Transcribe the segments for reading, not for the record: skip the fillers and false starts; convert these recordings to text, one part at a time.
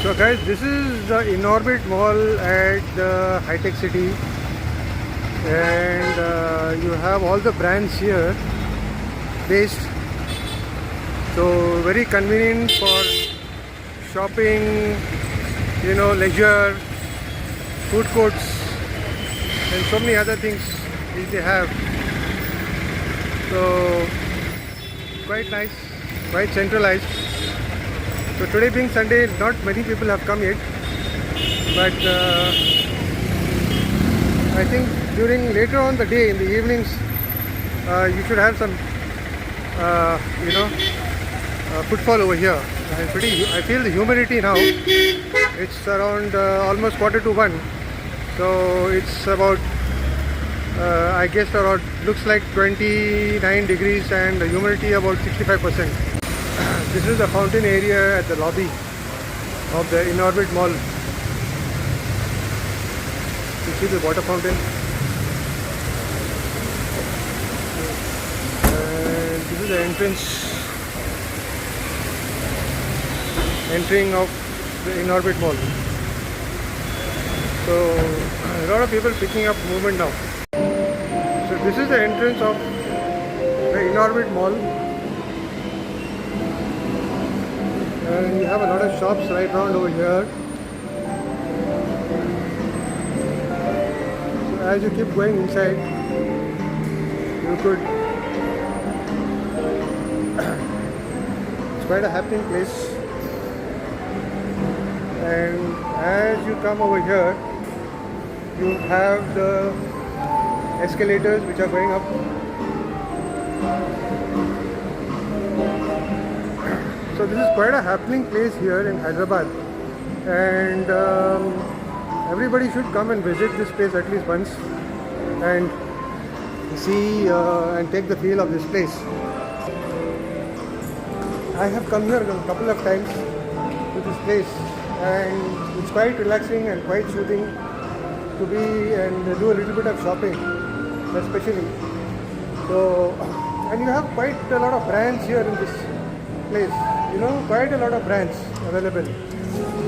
So guys, this is the Inorbit Mall at the High Tech City, and you have all the brands here based. So very convenient for shopping, leisure, food courts, and so many other things which they have. So quite nice, quite centralized. So today being Sunday, not many people have come yet, but I think during later on the day, in the evenings, you should have some, footfall over here. I feel the humidity now. It's around almost 1:45, so it's about, I guess around, looks like 29 degrees and the humidity about 65%. This is the fountain area at the lobby of the Inorbit Mall. You see the water fountain. And this is the entering of the Inorbit Mall. So a lot of people picking up movement now. So this is the entrance of the Inorbit Mall. And you have a lot of shops right around over here. So as you keep going inside, you could it's quite a happening place. And as you come over here, you have the escalators which are going up. So this is quite a happening place here in Hyderabad, and everybody should come and visit this place at least once and see and take the feel of this place. I have come here a couple of times to this place, and it's quite relaxing and quite soothing to be and do a little bit of shopping, especially. So, and you have quite a lot of brands here in this place. Quite a lot of brands available.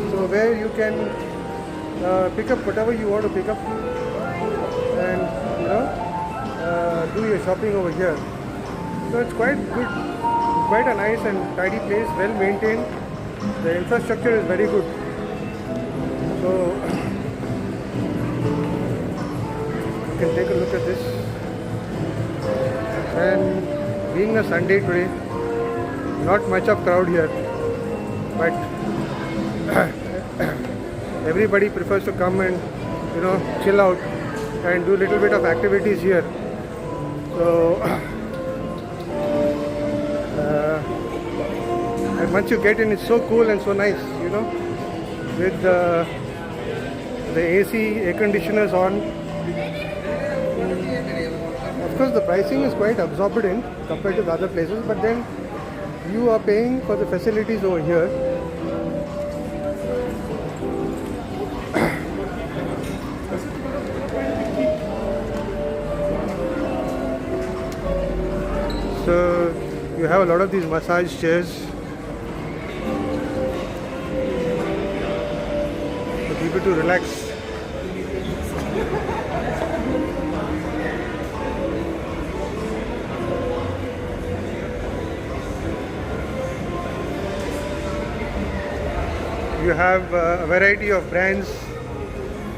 So where you can pick up whatever you want to pick up and do your shopping over here. So it's quite good, quite a nice and tidy place, well maintained. The infrastructure is very good. So you can take a look at this. And being a Sunday today, not much of crowd here, but everybody prefers to come and chill out and do a little bit of activities here. So and once you get in, it's so cool and so nice, with the AC, air conditioners on. Of course the pricing is quite exorbitant compared to the other places, but then you are paying for the facilities over here. So you have a lot of these massage chairs for people to relax. You have a variety of brands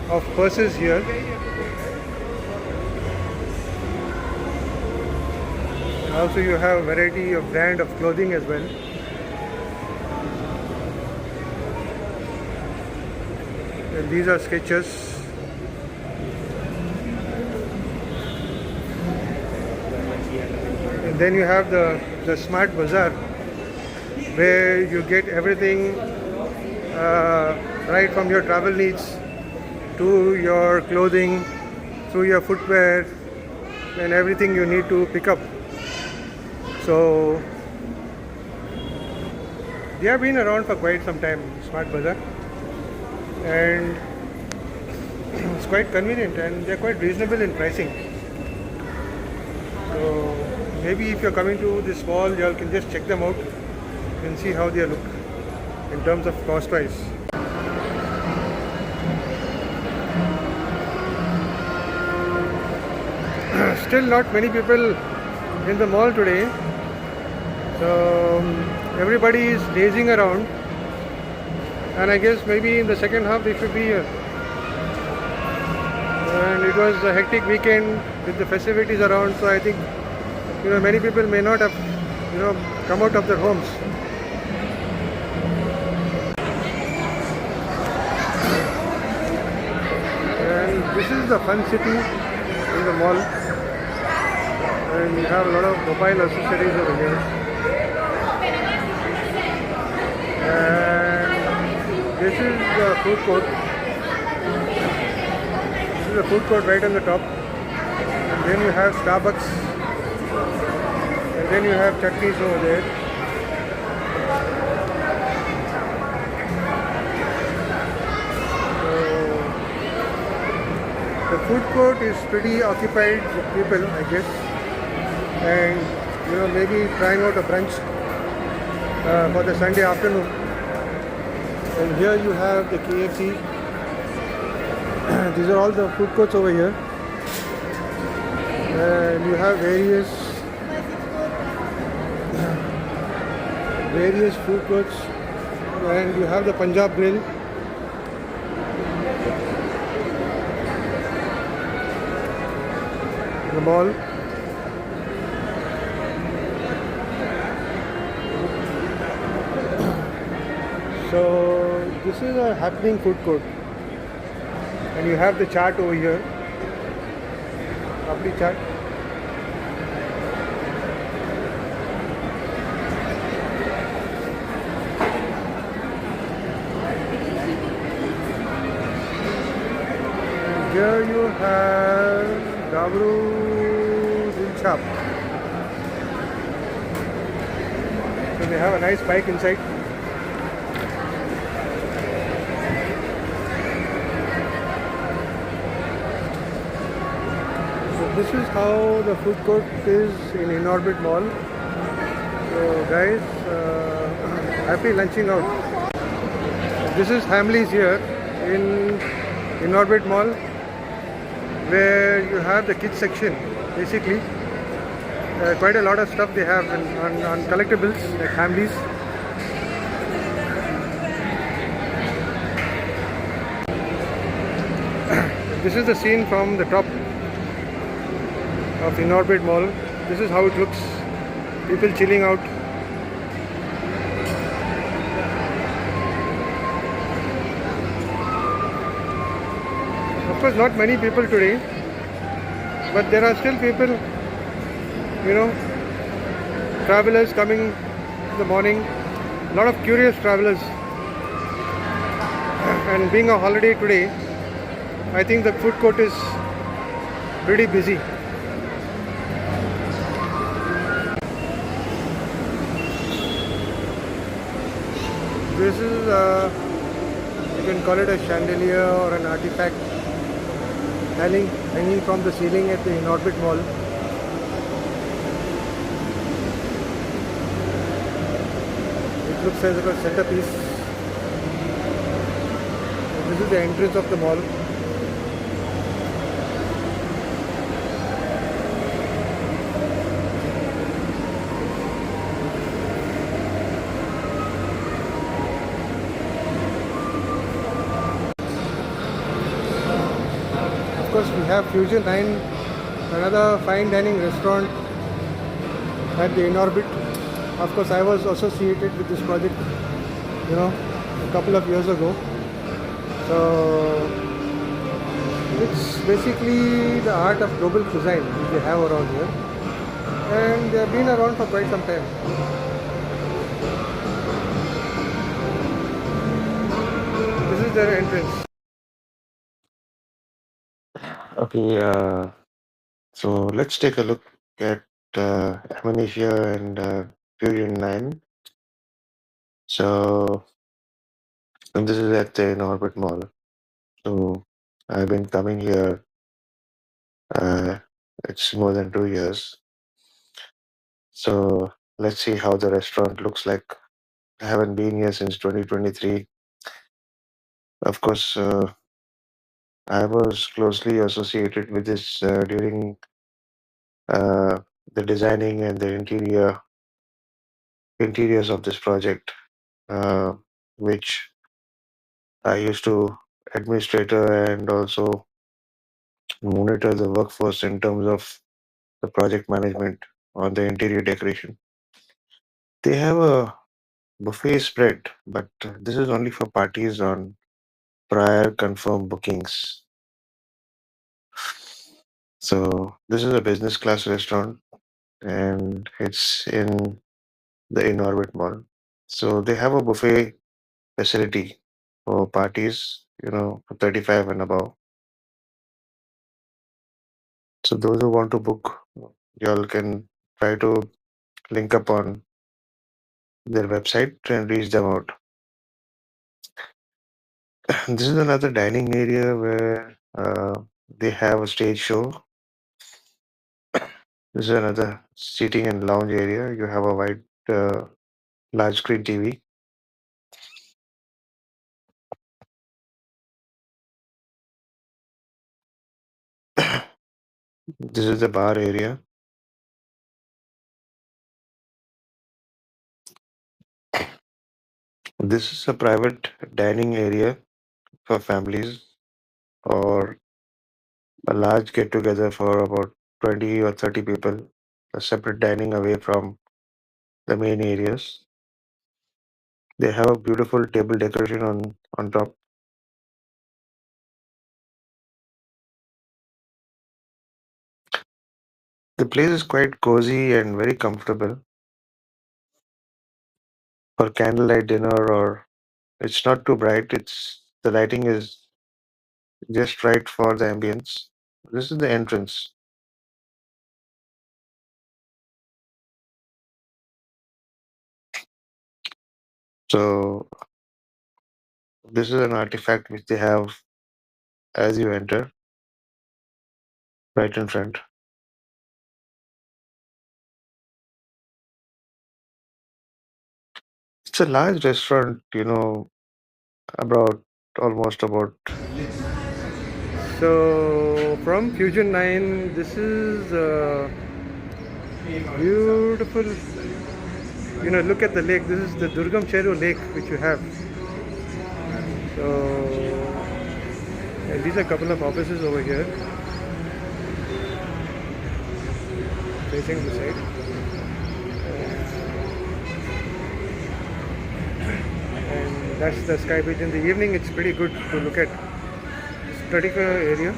of purses here. Also you have a variety of brand of clothing as well. And these are Skechers. And then you have the Smart Bazaar, where you get everything right from your travel needs to your clothing, through your footwear, and everything you need to pick up. So they have been around for quite some time, Smart Bazaar, and it's quite convenient and they're quite reasonable in pricing. So maybe if you're coming to this mall, you all can just check them out and see how they look in terms of cost price. Still not many people in the mall today. So everybody is lazing around, and I guess maybe in the second half they should be here. And it was a hectic weekend with the festivities around, so I think many people may not have come out of their homes. And this is the fun city in the mall, and we have a lot of mobile accessories over here. And this is the food court. This is the food court right on the top. And then you have Starbucks. And then you have chutneys over there. So the food court is pretty occupied with people, I guess. And maybe trying out a brunch for the Sunday afternoon. And here you have the KFC. These are all the food courts over here. And you have various food courts. And you have the Punjab Grill. The mall. So this is a happening food court, and you have the chart over here, lovely chart. And here you have Gabru Dilchap. So they have a nice bike inside. This is how the food court is in Inorbit Mall. So guys, happy lunching out. This is Hamleys here in Inorbit Mall, where you have the kids section. Basically, quite a lot of stuff they have on collectibles like Hamleys. This is the scene from the top of Inorbit Mall. This is how it looks. People chilling out. Of course, not many people today, but there are still people, travelers coming in the morning. A lot of curious travelers. And being a holiday today, I think the food court is pretty busy. This is, you can call it a chandelier or an artifact hanging from the ceiling at the Inorbit Mall. It looks as a centerpiece. This is the entrance of the mall. Of course, we have Fusion 9, another fine dining restaurant at the Inorbit. Of course, I was associated with this project, a couple of years ago. So it's basically the art of global cuisine which they have around here, and they have been around for quite some time. This is their entrance. Okay, so let's take a look at Amnesia and Fusion 9. So, and this is at the Norbert Mall. So, I've been coming here, uh, it's more than 2 years. So, let's see how the restaurant looks like. I haven't been here since 2023. Of course, I was closely associated with this during the designing and the interiors of this project, uh, which I used to administrator and also monitor the workforce in terms of the project management on the interior decoration. They have a buffet spread, but this is only for parties on prior confirmed bookings. So this is a business class restaurant and it's in the Inorbit Mall. So they have a buffet facility for parties, for 35 and above. So those who want to book, y'all can try to link up on their website and reach them out. This is another dining area where they have a stage show. This is another seating and lounge area. You have a uh, large screen TV. This is the bar area. This is a private dining area for families or a large get together for about 20 or 30 people. A separate dining away from the main areas. They have a beautiful table decoration on top. The place is quite cozy and very comfortable for candlelight dinner, or it's not too bright. It's the lighting is just right for the ambience. This is the entrance. So this is an artifact which they have as you enter right in front. It's a large restaurant, about almost about. So from Fusion 9, this is beautiful. Look at the lake. This is the Durgam Cheru lake which you have. So and these are a couple of offices over here facing the side. And that's the sky beach. In the evening, it's pretty good to look at this particular area.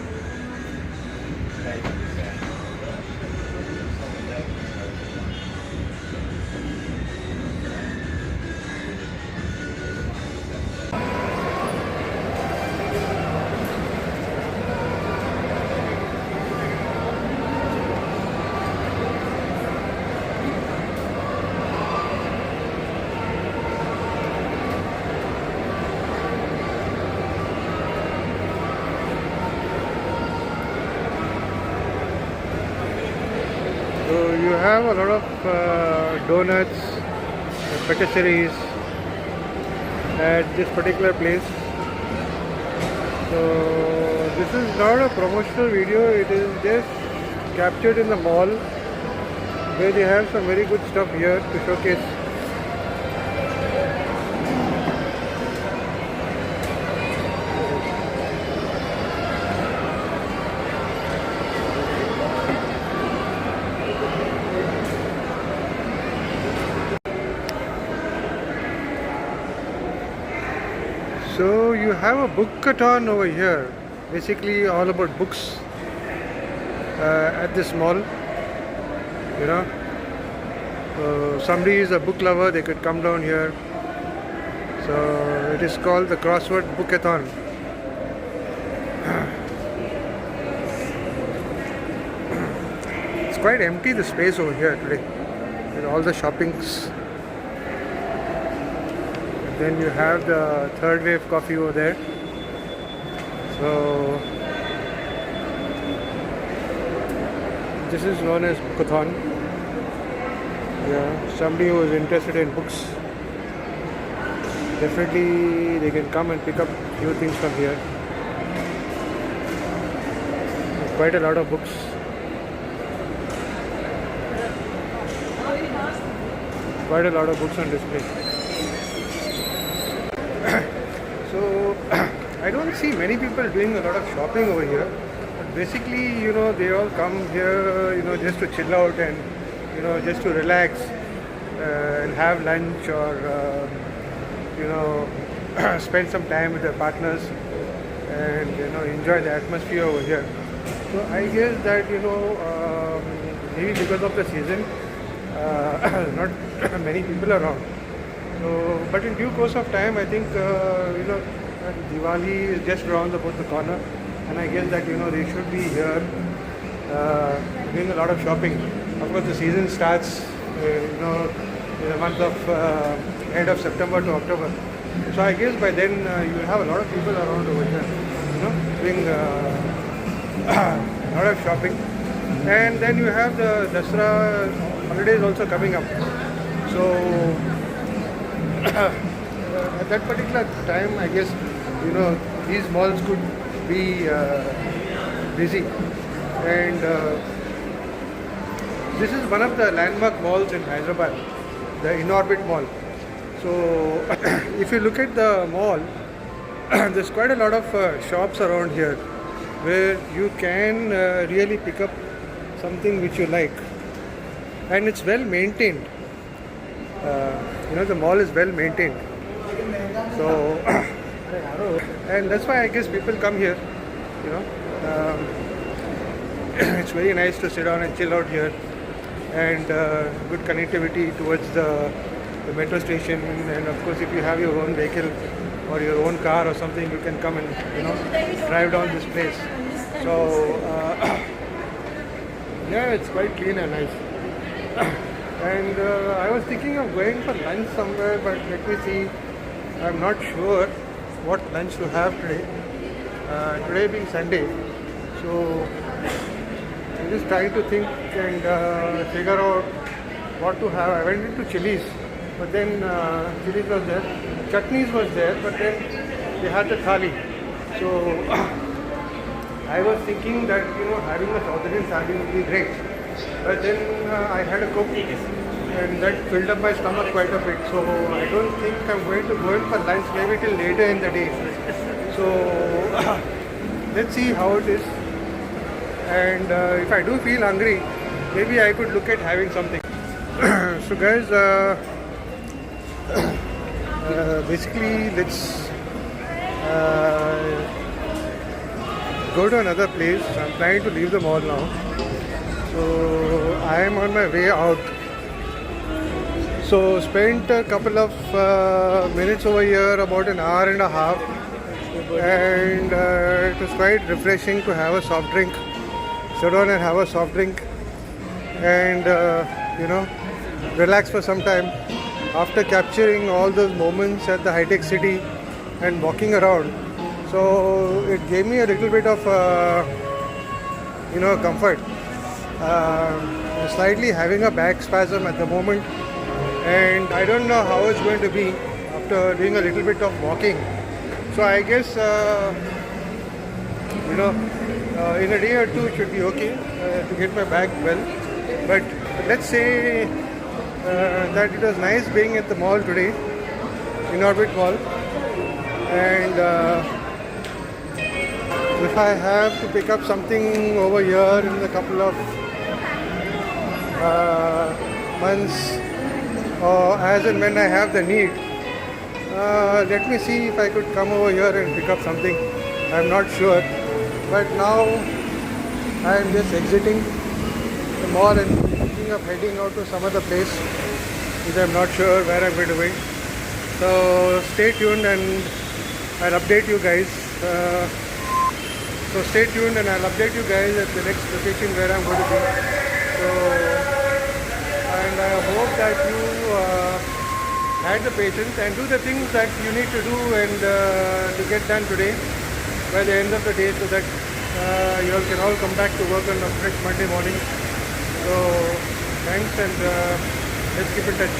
So you have a lot of donuts, patisseries at this particular place. So this is not a promotional video, it is just captured in the mall where they have some very good stuff here to showcase. So you have a book-a-thon over here, basically all about books at this mall. Somebody is a book lover, they could come down here. So it is called the Crossword Book-a-thon. It's quite empty, the space over here today with all the shoppings. Then you have the Third Wave Coffee over there. So this is known as Book-a-thon. Yeah, somebody who is interested in books, definitely they can come and pick up few things from here. There's quite a lot of books. quite a lot of books on display. So I don't see many people doing a lot of shopping over here. But basically, they all come here, just to chill out and, just to relax and have lunch or, spend some time with their partners and, enjoy the atmosphere over here. So I guess that, maybe because of the season, not many people around. So, but in due course of time, I think Diwali is just around about the corner, and I guess that they should be here doing a lot of shopping. Of course, the season starts, in the month of end of September to October. So I guess by then you will have a lot of people around over here, doing a lot of shopping. And then you have the Dasra holidays also coming up. So at that particular time, I guess, these malls could be busy. And this is one of the landmark malls in Hyderabad, the Inorbit Mall. So if you look at the mall, there's quite a lot of shops around here where you can really pick up something which you like, and it's well maintained. The mall is well maintained, so and that's why I guess people come here. It's very nice to sit down and chill out here, and good connectivity towards the metro station. And of course, if you have your own vehicle or your own car or something, you can come and drive down this place. So yeah, it's quite clean and nice. And I was thinking of going for lunch somewhere, but let me see. I'm not sure what lunch to have today. Today being Sunday, so I'm just trying to think and figure out what to have. I went into Chili's, but then Chili's was there, chutneys was there, but then they had the thali. So I was thinking that having a South Indian thali would be great, but then I had a Coke and that filled up my stomach quite a bit. So I don't think I'm going to go in for lunch, maybe till later in the day. So let's see how it is. And if I do feel hungry, maybe I could look at having something. So guys, basically let's go to another place. I'm planning to leave the mall now. So I am on my way out. So spent a couple of minutes over here, about an hour and a half, and it was quite refreshing to have a soft drink, sit down and have a soft drink, and relax for some time after capturing all those moments at the high-tech city and walking around. So it gave me a little bit of comfort. Slightly having a back spasm at the moment, and I don't know how it's going to be after doing a little bit of walking. So I guess in a day or two it should be okay to get my back well. But let's say that it was nice being at the mall today, Inorbit Mall, and if I have to pick up something over here in a couple of months, or as and when I have the need, let me see if I could come over here and pick up something. I'm not sure, but now I am just exiting the mall and thinking of heading out to some other place which I'm not sure where I'm going to be. So stay tuned and I'll update you guys. So stay tuned and I'll update you guys at the next location where I'm going to be. So, and I hope that you had the patience and do the things that you need to do and to get done today by the end of the day, so that you all can all come back to work on a fresh Monday morning. So thanks, and let's keep in touch.